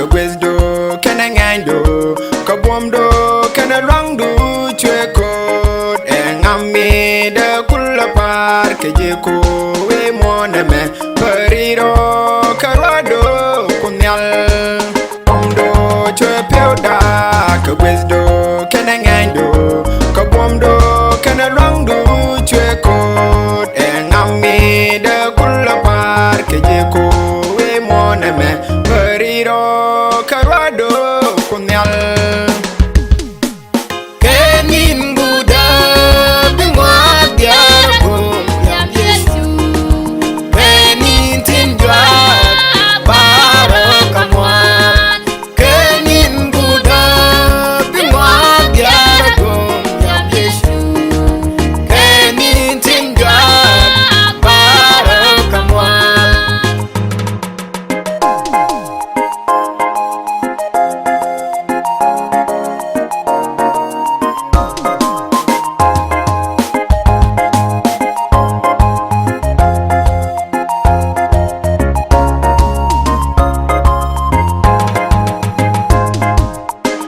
ka gwezdo kana ngando ka bomdo kana rangdu chweko ngami de kulla par ke jeko we moname periro karwado kunyal bomdo chwepeuda ka gwezdo kana ngando ka bomdo kana rangdu chweko ngami de kulla par ke jeko we moname periro karwado kunyal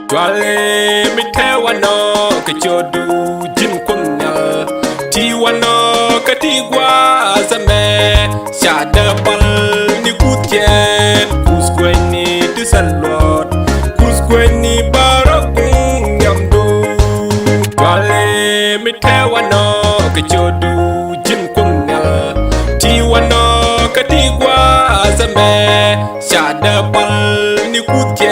Cuale mi tewano ke chodu jin kunya tiwano katigwa zame shada pal ni kutien kuskweni disalot kuskweni barakung yamdu Cuale mi tewano ke chodu jin kunya tiwano katigwa zame shada pal ni kutien